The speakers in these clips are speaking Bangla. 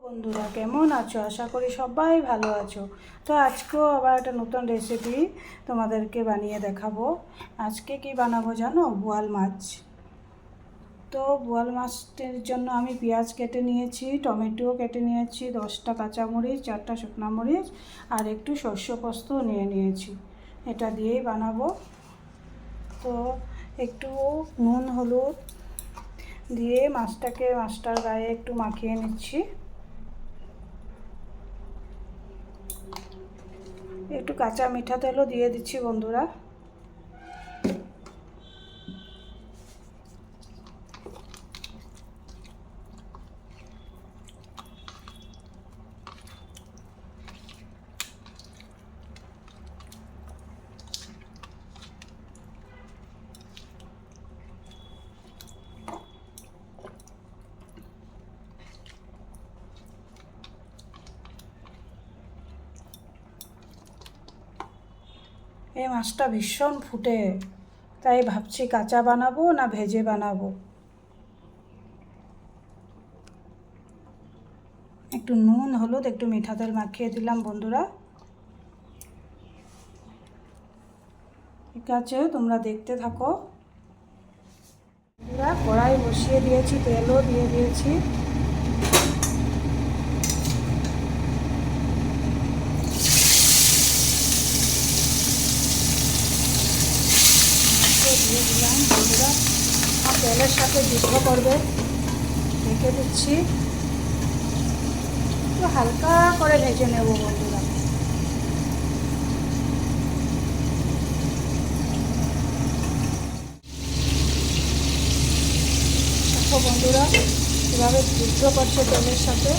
বন্ধুরা কেমন আছো? আশা করি সবাই ভালো আছো। তো আজকেও আবার একটা নতুন রেসিপি তোমাদেরকে বানিয়ে দেখাবো। আজকে কি বানাবো জানো? বোয়াল মাছ। তো বোয়াল মাছটির জন্য আমি পেঁয়াজ কেটে নিয়েছি, টমেটো কেটে নিয়েছি, 10টা কাঁচামরিচ, 4টা শুকনো মরিচ আর একটু সর্ষে পোস্ত নিয়েছি। এটা দিয়েই বানাবো। তো একটু নুন হলুদ দিয়ে মাছটার গায়ে একটু মাখিয়ে নিচ্ছি। একটু কাঁচা মিঠা তেলও দিয়ে দিচ্ছি বন্ধুরা। এই মাছটা ভীষণ ফুটে, তাই ভাবছি কাঁচা বানাবো না ভেজে বানাবো। একটু নুন হলুদ একটু মিঠা তেল মাখিয়ে দিলাম বন্ধুরা। ঠিক আছে, তোমরা দেখতে থাকো। বন্ধুরা কড়াই বসিয়ে দিয়েছি, তেলও দিয়ে দিয়েছি। দিয়ে দিলাম বন্ধুরা, তেলের সাথে যুদ্ধ করবে, ঢেকে দিচ্ছি। একটু হালকা করে ভেজে নেব বন্ধুরা। দেখো বন্ধুরা কীভাবে যুদ্ধ করছে তেলের সাথে।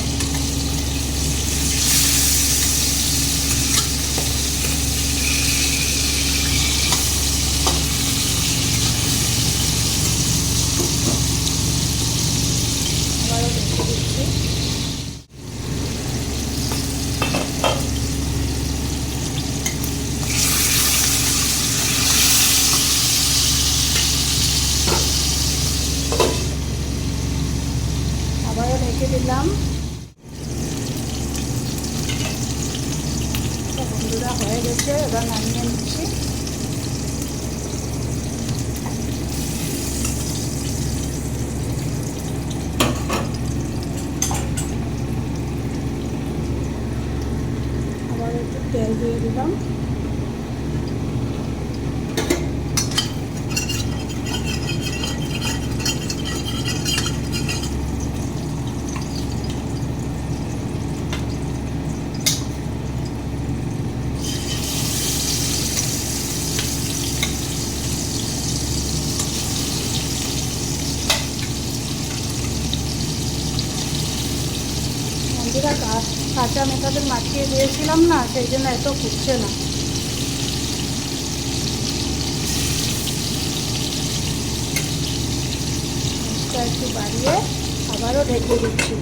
আবারও ঢেকে দিচ্ছি। আবারও ঢেকে দিলাম। বন্ধুরা হয়ে গেছে, এবার নামিয়ে নিচ্ছি। আবার একটু তেল দিয়ে দিলাম। বন্ধুরা কাঁচা মেটাদের মাখিয়ে দিয়েছিলাম না, সেই জন্য এত ফুটছে না। একটু বাড়িয়ে আবারও ঢেকে দিচ্ছি।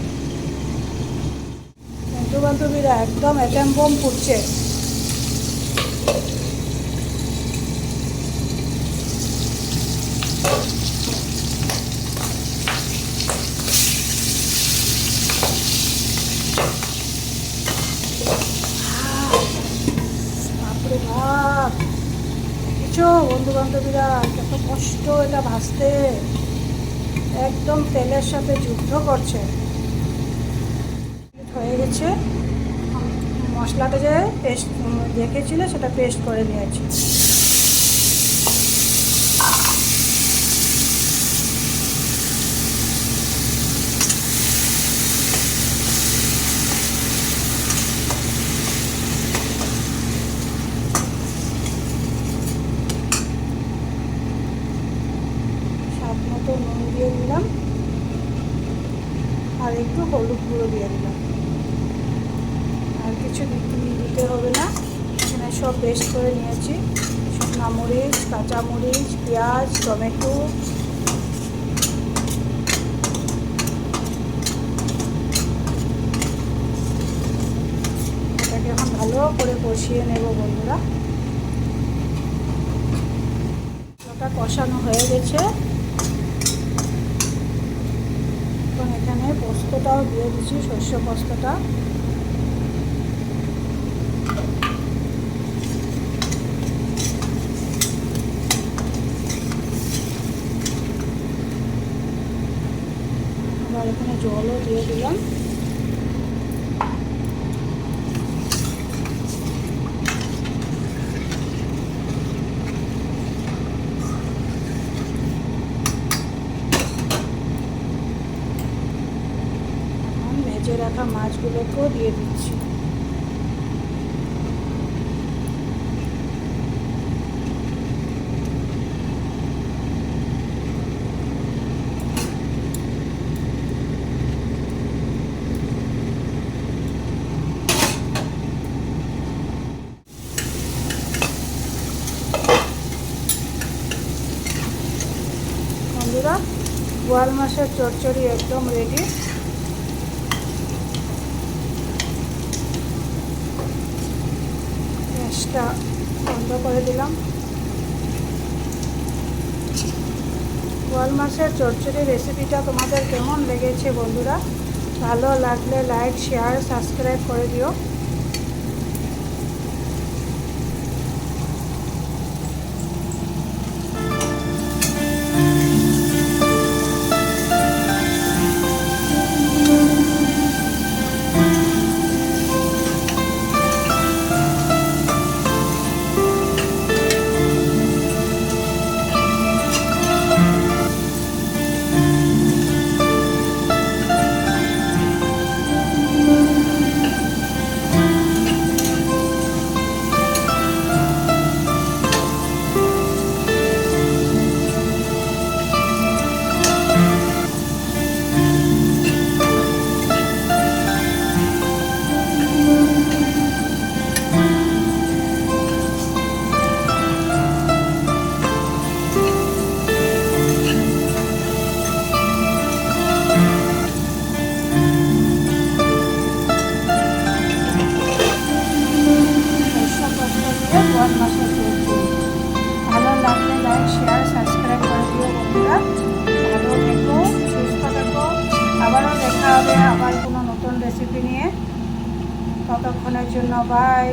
বন্ধু বান্ধবীরা একদম অ্যাটম বোম ফুটছে। বাপরে বাপ, দেখেছো বন্ধু বান্ধবীরা কত কষ্ট এটা ভাজতে, একদম তেলের সাথে যুদ্ধ করছে। হয়ে গেছে, মশলাটা যে পেস্ট দেখেছিলে সেটা পেস্ট করে নিয়েছি। স্বাদ মতো নুন দিয়ে দিলাম আর একটু হলুদ গুঁড়ো দিয়ে দিলাম। আর কিছু দিতে হবে না, এখানে সব পেস্ট করে নিয়েছি। শুকনো মরিচ, কাঁচামরিচ, পেঁয়াজ, টমেটো। এটাকে এখন ভালো করে কষিয়ে নেব বন্ধুরা। ওটা কষানো হয়ে গেছে, এখন এখানে পোস্তটাও দিয়ে দিচ্ছি, সর্ষে পোস্তটা। আবার এখানে জলও দিয়ে দিলাম। ভেজে রাখা মাছগুলোকেও দিয়ে দিচ্ছি। বন্ধুরা, বোয়াল মাছের চচ্চড়ি একদম রেডি। গ্যাসটা বন্ধ করে দিলাম। বোয়াল মাছের চচ্চড়ি রেসিপিটা তোমাদের কেমন লেগেছে বন্ধুরা? ভালো লাগলে লাইক, শেয়ার, সাবস্ক্রাইব করে দিও। বোয়াল মাছের চচ্চড়ি ভালো লাগলে লাইক, শেয়ার, সাবস্ক্রাইব করে দিও বন্ধুরা। ভালো থেকো, সুস্থ থেকো। আবারও দেখা হবে আবার কোনো নতুন রেসিপি নিয়ে। ততক্ষণের জন্য বাই।